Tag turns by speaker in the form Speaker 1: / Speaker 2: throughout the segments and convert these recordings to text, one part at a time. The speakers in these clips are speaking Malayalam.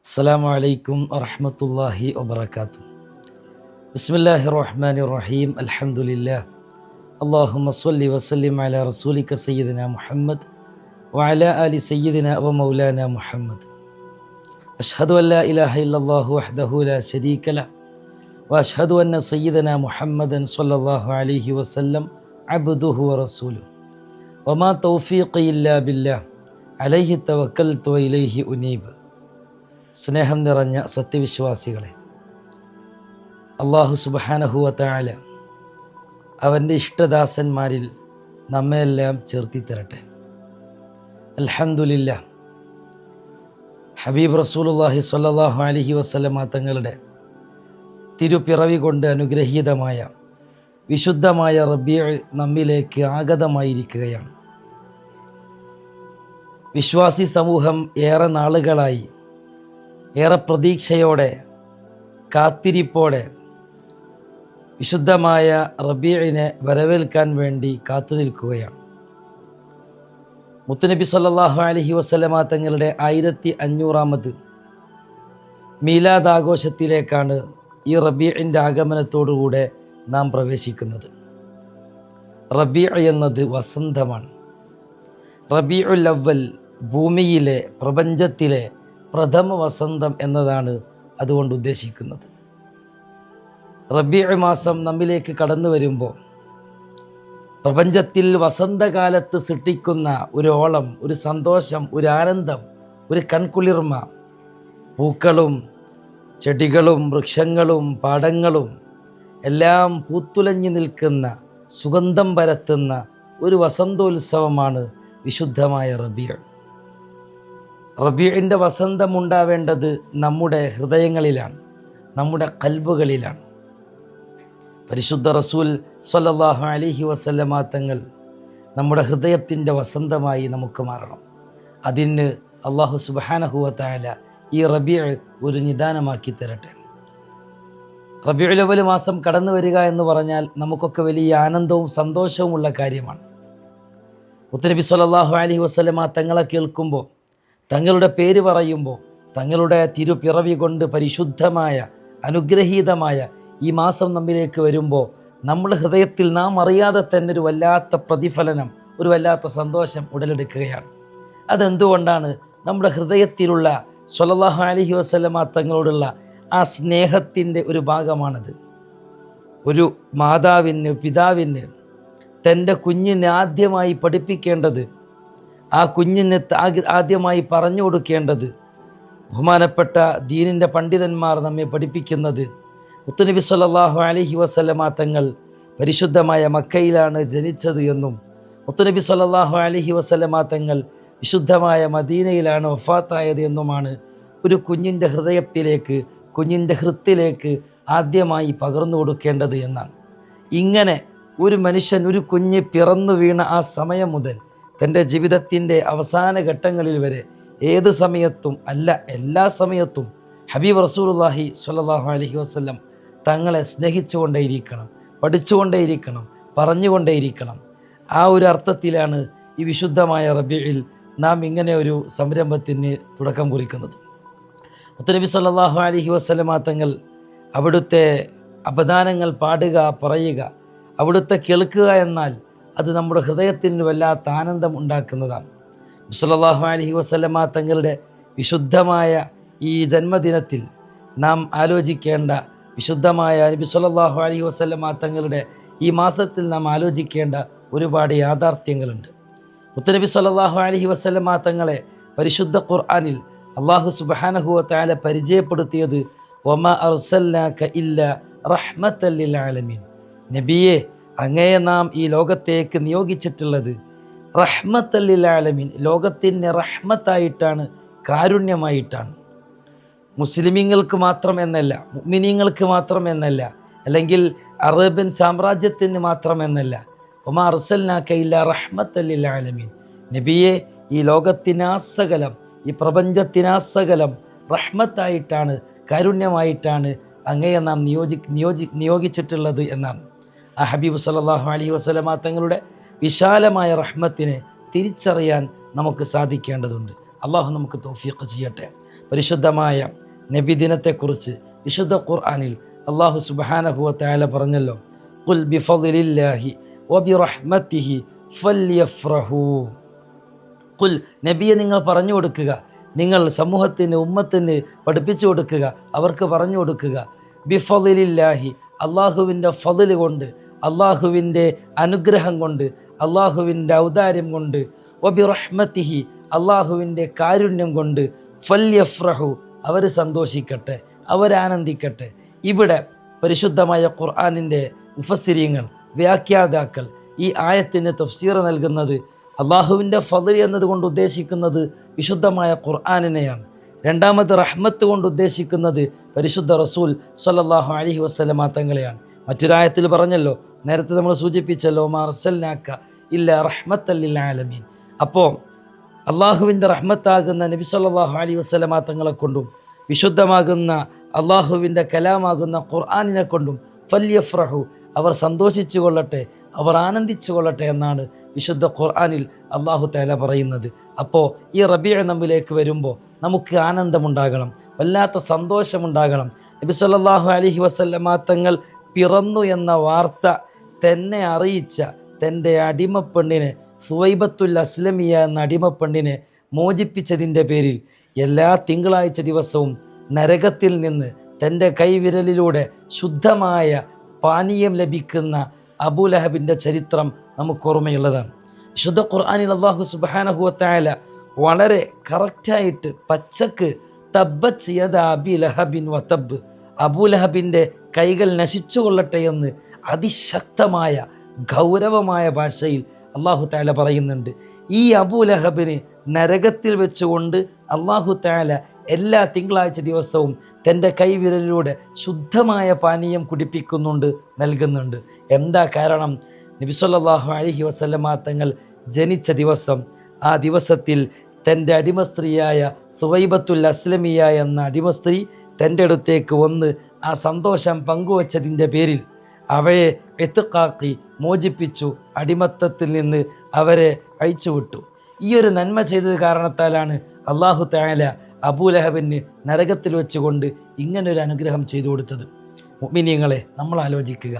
Speaker 1: അസ്സലാമു അലൈക്കും വറഹ്മത്തുള്ളാഹി വബറകാതുഹു. ബിസ്മില്ലാഹിർ റഹ്മാനിർ റഹീം. അൽഹംദുലില്ലാഹ്. അല്ലാഹുമ്മ സ്വല്ലി വസല്ലിം അലാ റസൂലിക സയ്യിദിനാ മുഹമ്മദ് വഅലാ ആലി സയ്യിദിനാ വ മൗലാനാ മുഹമ്മദ്. അഷ്ഹദു അൻ ലാ ഇലാഹ ഇല്ലല്ലാഹു വഹ്ദഹു ലാ ശരീക ലഹ് വഅഷ്ഹദു അന്ന സയ്യിദനാ മുഹമ്മദൻ സ്വല്ലല്ലാഹു അലൈഹി വസല്ലം അബ്ദുഹു വറസൂലുഹു വമാ തൗഫീഖി ഇല്ലാ ബില്ലാഹ് അലൈഹി തവക്കൽതു വഇലൈഹി ഉനീബ്. സ്നേഹം നിറഞ്ഞ സത്യവിശ്വാസികളെ, അല്ലാഹു സുബ്ഹാനഹു വ തആല അവൻ്റെ ഇഷ്ടദാസന്മാരിൽ നമ്മെല്ലാം ചേർത്തി തരട്ടെ. അൽഹംദുലില്ലാഹ്. ഹബീബ് റസൂലുള്ളാഹി സ്വല്ലല്ലാഹു അലൈഹി വസല്ലമ തങ്ങളുടെ തിരുപ്പിറവി കൊണ്ട് അനുഗ്രഹീതമായ വിശുദ്ധമായ റബീഉ നമ്മിലേക്ക് ആഗതമായിരിക്കുകയാണ്. വിശ്വാസി സമൂഹം ഏറെ നാളുകളായി ഏറെ പ്രതീക്ഷയോടെ കാത്തിരിപ്പോടെ വിശുദ്ധമായ റബീഇനെ വരവേൽക്കാൻ വേണ്ടി കാത്തു നിൽക്കുകയാണ്. മുത്തുനബി സല്ലല്ലാഹു അലൈഹി വസല്ലമ തങ്ങളുടെ 1500ാമത് മീലാദ് ആഘോഷത്തിലേക്കാണ് ഈ റബീഇൻ്റെ ആഗമനത്തോടുകൂടെ നാം പ്രവേശിക്കുന്നത്. റബീഉ എന്നത് വസന്തമാണ്. റബീഉൽ അവ്വൽ ഭൂമിയിലെ പ്രപഞ്ചത്തിലെ പ്രഥമ വസന്തം എന്നതാണ് അതുകൊണ്ട് ഉദ്ദേശിക്കുന്നത്. റബീഉ മാസം നമ്മിലേക്ക് കടന്നു വരുമ്പോൾ പ്രപഞ്ചത്തിൽ വസന്തകാലത്ത് സൃഷ്ടിക്കുന്ന ഒരു ഓളം, ഒരു സന്തോഷം, ഒരു ആനന്ദം, ഒരു കൺകുളിർമ, പൂക്കളും ചെടികളും വൃക്ഷങ്ങളും പാടങ്ങളും എല്ലാം പൂത്തുലഞ്ഞു നിൽക്കുന്ന സുഗന്ധം പരത്തുന്ന ഒരു വസന്തോത്സവമാണ് വിശുദ്ധമായ റബീഉ. റബീഇൻ്റെ വസന്തമുണ്ടാവേണ്ടത് നമ്മുടെ ഹൃദയങ്ങളിലാണ്, നമ്മുടെ ഖൽബുകളിലാണ്. പരിശുദ്ധ റസൂൽ സ്വല്ലല്ലാഹു അലൈഹി വസല്ലമ തങ്ങൾ നമ്മുടെ ഹൃദയത്തിൻ്റെ വസന്തമായി നമുക്ക് മാറണം. അതിന് അല്ലാഹു സുബ്ഹാനഹു വ തആല ഈ റബീഉ ഒരു നിദാനമാക്കി തരട്ടെ. റബീഉൽ അവ്വൽ മാസം കടന്നു വരിക എന്ന് പറഞ്ഞാൽ നമുക്കൊക്കെ വലിയ ആനന്ദവും സന്തോഷവുമുള്ള കാര്യമാണ്. മുത്തുനബി സ്വല്ലല്ലാഹു അലൈഹി വസല്ലമ തങ്ങളെ കേൾക്കുമ്പോൾ, തങ്ങളുടെ പേര് പറയുമ്പോൾ, തങ്ങളുടെ തിരുപ്പിറവി കൊണ്ട് പരിശുദ്ധമായ അനുഗ്രഹീതമായ ഈ മാസം നമ്മിലേക്ക് വരുമ്പോൾ നമ്മുടെ ഹൃദയത്തിൽ നാം അറിയാതെ തന്നെ ഒരു വല്ലാത്ത പ്രതിഫലനം, ഒരു വല്ലാത്ത സന്തോഷം ഉടലെടുക്കുകയാണ്. അതെന്തുകൊണ്ടാണ്? നമ്മുടെ ഹൃദയത്തിലുള്ള സ്വല്ലല്ലാഹു അലൈഹി വസല്ലമ തങ്ങളോടുള്ള ആ സ്നേഹത്തിൻ്റെ ഒരു ഭാഗമാണത്. ഒരു മാതാവിന്, പിതാവിന് തൻ്റെ കുഞ്ഞിനെ ആദ്യമായി പഠിപ്പിക്കേണ്ടത്, ആ കുഞ്ഞിന് ആദ്യമായി പറഞ്ഞു കൊടുക്കേണ്ടത്, ബഹുമാനപ്പെട്ട ദീനിൻ്റെ പണ്ഡിതന്മാർ നമ്മെ പഠിപ്പിക്കുന്നത്, മുത്തുനബി സ്വല്ലല്ലാഹു അലൈഹി വസല്ലമ തങ്ങൾ പരിശുദ്ധമായ മക്കയിലാണ് ജനിച്ചത് എന്നും മുത്തുനബി സ്വല്ലല്ലാഹു അലൈഹി വസല്ലമ തങ്ങൾ വിശുദ്ധമായ മദീനയിലാണ് വഫാത്തായത് എന്നുമാണ് ഒരു കുഞ്ഞിൻ്റെ ഹൃദയത്തിലേക്ക്, കുഞ്ഞിൻ്റെ ഹൃത്തിലേക്ക് ആദ്യമായി പകർന്നു കൊടുക്കേണ്ടത് എന്നാണ്. ഇങ്ങനെ ഒരു മനുഷ്യൻ, ഒരു കുഞ്ഞ് പിറന്നു വീണ ആ സമയം മുതൽ തൻ്റെ ജീവിതത്തിൻ്റെ അവസാന ഘട്ടങ്ങളിൽ വരെ ഏത് സമയത്തും അല്ല, എല്ലാ സമയത്തും ഹബീബ് റസൂലുള്ളാഹി സ്വല്ലല്ലാഹു അലൈഹി വസല്ലം തങ്ങളെ സ്നേഹിച്ചുകൊണ്ടേയിരിക്കണം, പഠിച്ചുകൊണ്ടേയിരിക്കണം, പറഞ്ഞുകൊണ്ടേയിരിക്കണം. ആ ഒരു അർത്ഥത്തിലാണ് ഈ വിശുദ്ധമായ റബീഇൽ നാം ഇങ്ങനെ ഒരു സംരംഭത്തിന് തുടക്കം കുറിക്കുന്നത്. മുത്തുനബി സ്വല്ലല്ലാഹു അലൈഹി വസല്ലമ തങ്ങൾ അവിടുത്തെ അപദാനങ്ങൾ പാടുക, പറയുക, അവിടുത്തെ കേൾക്കുക എന്നാൽ അത് നമ്മുടെ ഹൃദയത്തിന് വല്ലാത്ത ആനന്ദം ഉണ്ടാക്കുന്നതാണ്. സ്വല്ലല്ലാഹു അലൈഹി വസല്ലമ തങ്ങളുടെ വിശുദ്ധമായ ഈ ജന്മദിനത്തിൽ നാം ആലോചിക്കേണ്ട, വിശുദ്ധമായ നബി സ്വല്ലല്ലാഹു അലൈഹി വസല്ലമ തങ്ങളുടെ ഈ മാസത്തിൽ നാം ആലോചിക്കേണ്ട ഒരുപാട് യാഥാർത്ഥ്യങ്ങളുണ്ട്. മുത്തുനബി സ്വല്ലല്ലാഹു അലൈഹി വസല്ലമ തങ്ങളെ പരിശുദ്ധ ഖുർആനിൽ അല്ലാഹു സുബ്ഹാനഹു വ തആല പരിചയപ്പെടുത്തിയത് വമാ അർസൽനാക ഇല്ലാ റഹ്മത്തൽ ലിൽ ആലമീൻ. നബിയെ, അങ്ങയെ നാം ഈ ലോകത്തേക്ക് നിയോഗിച്ചിട്ടുള്ളത് റഹ്മത്തൽ ലിൽ ആലമീൻ, ലോകത്തിൻ്റെ റഹ്മത്തായിട്ടാണ്, കാരുണ്യമായിട്ടാണ്. മുസ്ലിമീങ്ങൾക്ക് മാത്രം എന്നല്ല, മുഅ്മിനീങ്ങൾക്ക് മാത്രം എന്നല്ല, അല്ലെങ്കിൽ അറേബ്യൻ സാമ്രാജ്യത്തിന് മാത്രം എന്നല്ല. വമാ അർസൽനാക ഇല്ലാ റഹ്മത്തൽ ലിൽ ആലമീൻ. നബിയെ, ഈ ലോകത്തിനാസകലം, ഈ പ്രപഞ്ചത്തിനാസകലം റഹ്മത്തായിട്ടാണ്, കാരുണ്യമായിട്ടാണ് അങ്ങയെ നാം നിയോഗിച്ചിട്ടുള്ളത് എന്നാണ്. ആ ഹബീബ് സല്ലല്ലാഹു അലൈഹി വസല്ലമ തങ്ങളുടെ വിശാലമായ റഹ്മത്തിനെ തിരിച്ചറിയാൻ നമുക്ക് സാധിക്കേണ്ടതുണ്ട്. അള്ളാഹു നമുക്ക് തൗഫീഖ് ചെയ്യട്ടെ. പരിശുദ്ധമായ നബിദിനത്തെക്കുറിച്ച് വിശുദ്ധ ഖുർആനിൽ അല്ലാഹു സുബ്ഹാനഹു വ തആല പറഞ്ഞല്ലോ, ഖുൽ ബിഫളില്ലാഹി വബിറഹ്മതിഹി ഫല്യഫ്റഹൂ. ഖുൽ, നബിയെ നിങ്ങൾ പറഞ്ഞു കൊടുക്കുക, നിങ്ങൾ സമൂഹത്തിന് ഉമ്മത്തിന് പഠിപ്പിച്ചു കൊടുക്കുക, അവർക്ക് പറഞ്ഞു കൊടുക്കുക. ബിഫളില്ലാഹി, അള്ളാഹുവിൻ്റെ ഫളിൽ കൊണ്ട്, അള്ളാഹുവിൻ്റെ അനുഗ്രഹം കൊണ്ട്, അള്ളാഹുവിൻ്റെ ഔദാര്യം കൊണ്ട്, വബിറഹ്മതിഹി, അള്ളാഹുവിൻ്റെ കാരുണ്യം കൊണ്ട്, ഫല്യഫ്റഹു, അവർ സന്തോഷിക്കട്ടെ, അവരാനന്ദിക്കട്ടെ. ഇവിടെ പരിശുദ്ധമായ ഖുർആനിൻ്റെ മുഫസ്സിരീങ്ങൾ, വ്യാഖ്യാതാക്കൾ ഈ ആയത്തിന് തഫ്സീർ നൽകുന്നത് അള്ളാഹുവിൻ്റെ ഫദ്ൽ എന്നതുകൊണ്ട് ഉദ്ദേശിക്കുന്നത് വിശുദ്ധമായ ഖുർആനിനെയാണ്. രണ്ടാമത് റഹ്മത്ത് കൊണ്ട് ഉദ്ദേശിക്കുന്നത് പരിശുദ്ധ റസൂൽ സ്വല്ലല്ലാഹു അലൈഹി വസല്ലമ തങ്ങളെയാണ്. മറ്റൊരായത്തിൽ പറഞ്ഞല്ലോ, നേരത്തെ നമ്മൾ സൂചിപ്പിച്ചല്ലോ, മാ അർസൽനാക ഇല്ലാ റഹ്മത്തൽ ലിൽ ആലമീൻ. അപ്പോൾ അള്ളാഹുവിൻ്റെ റഹ്മത്താകുന്ന നബി സല്ലല്ലാഹു അലൈഹി വസല്ലമ തങ്ങളെ കൊണ്ടും വിശുദ്ധമാകുന്ന അള്ളാഹുവിൻ്റെ കലാമാകുന്ന ഖുർആനിനെ കൊണ്ടും ഫല്യഫ്റഹു, അവർ സന്തോഷിച്ചു കൊള്ളട്ടെ, അവർ ആനന്ദിച്ചു കൊള്ളട്ടെ എന്നാണ് വിശുദ്ധ ഖുർആനിൽ അള്ളാഹു തആല പറയുന്നത്. അപ്പോൾ ഈ റബീഉ നമ്മിലേക്ക് വരുമ്പോൾ നമുക്ക് ആനന്ദമുണ്ടാകണം, വല്ലാത്ത സന്തോഷമുണ്ടാകണം. നബി സല്ലല്ലാഹു അലൈഹി വസല്ലമ തങ്ങൾ പിറന്നു എന്ന വാർത്ത തന്നെ അറിയിച്ച തൻ്റെ അടിമപ്പെണ്ണിനെ, സുവൈബത്തുൽ അസ്ലമിയ എന്ന അടിമപ്പെണ്ണിനെ മോചിപ്പിച്ചതിൻ്റെ പേരിൽ എല്ലാ തിങ്കളാഴ്ച ദിവസവും നരകത്തിൽ നിന്ന് തൻ്റെ കൈവിരലിലൂടെ ശുദ്ധമായ പാനീയം ലഭിക്കുന്ന അബൂലഹബിൻ്റെ ചരിത്രം നമുക്ക് ഓർമ്മയുള്ളതാണ്. വിശുദ്ധ ഖുർആനിൽ അല്ലാഹു സുബ്ഹാനഹു വ തആല വളരെ കറക്റ്റായിട്ട് പച്ചക്ക് തബ്ബത് യദ അബീ ലഹബിൻ വ തബ്ബ്, അബൂലഹബിൻ്റെ കൈകൾ നശിച്ചു കൊള്ളട്ടെ എന്ന് അതിശക്തമായ ഗൗരവമായ ഭാഷയിൽ അല്ലാഹു തആല പറയുന്നുണ്ട്. ഈ അബൂലഹബിന് നരകത്തിൽ വെച്ചുകൊണ്ട് അല്ലാഹു തആല എല്ലാ തിങ്കളാഴ്ച ദിവസവും തൻ്റെ കൈവിരലിലൂടെ ശുദ്ധമായ പാനീയം കുടിപ്പിക്കുന്നുണ്ട്, നൽകുന്നുണ്ട്. എന്താ കാരണം? നബി സല്ലല്ലാഹു അലൈഹി വസല്ലമ തങ്ങൾ ജനിച്ച ദിവസം, ആ ദിവസത്തിൽ തൻ്റെ അടിമസ്ത്രീയായ സുവൈബത്തുൽ അസ്ലമിയ എന്ന അടിമസ്ത്രീ തൻ്റെ അടുത്തേക്ക് വന്ന് ആ സന്തോഷം പങ്കുവച്ചതിൻ്റെ പേരിൽ അവയെ ഇത്ഖാഖി, മോചിപ്പിച്ചു, അടിമത്തത്തിൽ നിന്ന് അവരെ അഴിച്ചുവിട്ടു. ഈ ഒരു നന്മ ചെയ്തത് കാരണത്താലാണ് അല്ലാഹു തആല അബൂലഹബിന് നരകത്തിൽ വെച്ചുകൊണ്ട് ഇങ്ങനൊരു അനുഗ്രഹം ചെയ്തു കൊടുത്തത്. മുഅ്മിനീങ്ങളെ, നമ്മൾ ആലോചിക്കുക,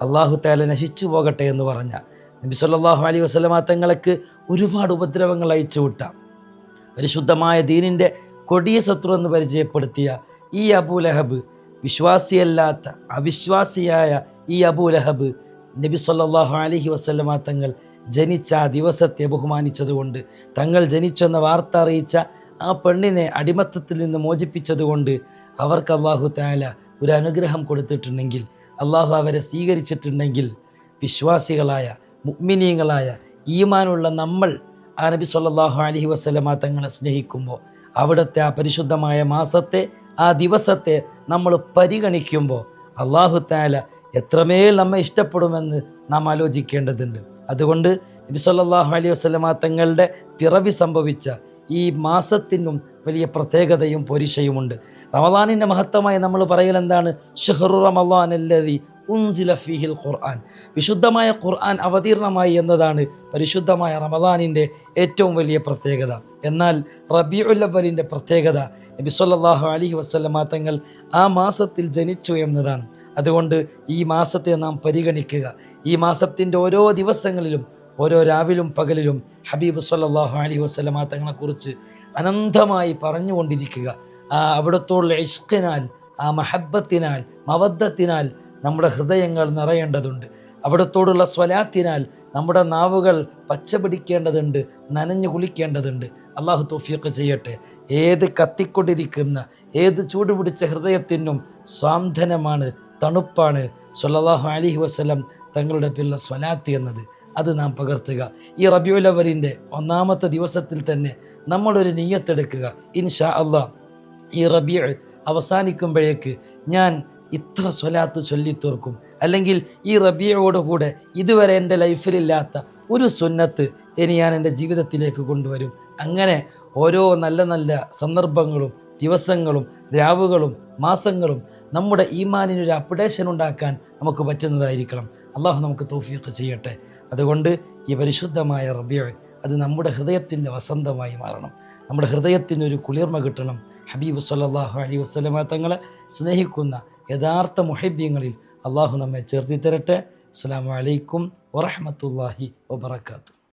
Speaker 1: അല്ലാഹു തആല നശിച്ചു പോകട്ടെ എന്ന് പറഞ്ഞ നബി സല്ലല്ലാഹു അലൈഹി വസല്ലമ തങ്ങൾക്ക് ഒരുപാട് ഉപദ്രവങ്ങൾ അയച്ചു വിട്ടാം. പരിശുദ്ധമായ ദീനിൻ്റെ കൊടിയ ശത്രു എന്ന് പരിചയപ്പെടുത്തിയ ഈ അബൂലഹബ്, വിശ്വാസിയല്ലാത്ത അവിശ്വാസിയായ ഈ അബൂലഹബ് നബി സല്ലല്ലാഹു അലൈഹി വസല്ലമ തങ്ങൾ ജനിച്ച ആ ദിവസത്തെ ബഹുമാനിച്ചതുകൊണ്ട്, തങ്ങൾ ജനിച്ചെന്ന വാർത്ത അറിയിച്ച ആ പെണ്ണിനെ അടിമത്തത്തിൽ നിന്ന് മോചിപ്പിച്ചതുകൊണ്ട് അവർക്ക് അല്ലാഹു തആല ഒരു അനുഗ്രഹം കൊടുത്തിട്ടുണ്ടെങ്കിൽ, അല്ലാഹു അവരെ സ്വീകരിച്ചിട്ടുണ്ടെങ്കിൽ, വിശ്വാസികളായ മുഅ്മിനീങ്ങളായ ഈമാനുള്ള നമ്മൾ ആ നബി സല്ലല്ലാഹു അലൈഹി വസല്ലമ തങ്ങളെ സ്നേഹിക്കുമ്പോൾ, അവിടുത്തെ ആ പരിശുദ്ധമായ മാസത്തെ, ആ ദിവസത്തെ നമ്മൾ പരിഗണിക്കുമ്പോൾ അല്ലാഹു തആല എത്രമേൽ നമ്മെ ഇഷ്ടപ്പെടുമെന്ന് നാം ആലോചിക്കേണ്ടതുണ്ട്. അതുകൊണ്ട് നബി സല്ലല്ലാഹു അലൈഹി വസല്ലമ തങ്ങളുടെ പിറവി സംഭവിച്ച ഈ മാസത്തിനും വലിയ പ്രത്യേകതയും പോരിശയുമുണ്ട്. റമദാനിൻ്റെ മഹത്വമായി നമ്മൾ പറയൽ എന്താണ്? ഷഹ്റു റമളാൻ അല്ലദീ ഉൻസില ഫീഹിൽ ഖുർആൻ, വിശുദ്ധമായ ഖുർആൻ അവതീർണമായി എന്നതാണ് പരിശുദ്ധമായ റമദാനിൻ്റെ ഏറ്റവും വലിയ പ്രത്യേകത. എന്നാൽ റബീഉൽ അവ്വലിൻ്റെ പ്രത്യേകത നബി സല്ലല്ലാഹു അലൈഹി വസല്ലമ തങ്ങൾ ആ മാസത്തിൽ ജനിച്ചു എന്നതാണ്. അതുകൊണ്ട് ഈ മാസത്തെ നാം പരിഗണിക്കുക. ഈ മാസത്തിൻ്റെ ഓരോ ദിവസങ്ങളിലും, ഓരോ രാവിലും പകലിലും ഹബീബ് സല്ലല്ലാഹു അലൈഹി വസല്ലമ തങ്ങളെക്കുറിച്ച് അനന്തമായി പറഞ്ഞുകൊണ്ടിരിക്കുക. ആ അവിടത്തോടുള്ള ഇഷ്കിനാൽ, ആ മഹബ്ബത്തിനാൽ, മവദ്ദത്തിനാൽ നമ്മുടെ ഹൃദയങ്ങൾ നിറയേണ്ടതുണ്ട്. അവിടത്തോടുള്ള സ്വലാത്തിനാൽ നമ്മുടെ നാവുകൾ പച്ചപിടിക്കേണ്ടതുണ്ട്, നനഞ്ഞു കുളിക്കേണ്ടതുണ്ട്. അള്ളാഹു തൗഫീഖ് ചെയ്യട്ടെ. ഏത് കത്തിക്കൊണ്ടിരിക്കുന്ന, ഏത് ചൂടുപിടിച്ച ഹൃദയത്തിനും സ്വാന്തനമാണ്, തണുപ്പാണ് സല്ലല്ലാഹു അലൈഹി വസല്ലം തങ്ങളുടെ പേരിലുള്ള സ്വലാത്ത് എന്നത്. അത് നാം പകർത്തുക. ഈ റബീഉൽ അവ്വലിൻ്റെ ഒന്നാമത്തെ ദിവസത്തിൽ തന്നെ നമ്മളൊരു നിയ്യത്തെടുക്കുക. ഇൻഷാ അല്ലാഹ് ഈ റബീഉ അവസാനിക്കുമ്പോഴേക്ക് ഞാൻ ഇത്ര സ്വലാത്ത് ചൊല്ലിത്തീർക്കും, അല്ലെങ്കിൽ ഈ റബീഉയോടുകൂടെ ഇതുവരെ എൻ്റെ ലൈഫിലില്ലാത്ത ഒരു സുന്നത്ത് ഇനി ഞാൻ എൻ്റെ ജീവിതത്തിലേക്ക് കൊണ്ടുവരും. അങ്ങനെ ഓരോ നല്ല നല്ല സന്ദർഭങ്ങളും ദിവസങ്ങളും രാവുകളും മാസങ്ങളും നമ്മുടെ ഈമാനിനൊരു അപ്ഡേഷൻ ഉണ്ടാക്കാൻ നമുക്ക് പറ്റുന്നതായിരിക്കണം. അള്ളാഹു നമുക്ക് തൗഫീഖ് ചെയ്യട്ടെ. അതുകൊണ്ട് ഈ പരിശുദ്ധമായ റബീഉ അത് നമ്മുടെ ഹൃദയത്തിൻ്റെ വസന്തമായി മാറണം. നമ്മുടെ ഹൃദയത്തിനൊരു കുളിർമ കിട്ടണം. ഹബീബ് സല്ലല്ലാഹു അലൈഹി വസല്ലമ തങ്ങളെ സ്നേഹിക്കുന്ന യഥാർത്ഥ മുഹബ്ബീങ്ങളിൽ അള്ളാഹു നമ്മെ ചേർത്തി തരട്ടെ. അസ്സലാമു അലൈക്കും വറഹ്മത്തുള്ളാഹി വബറകാതുഹു.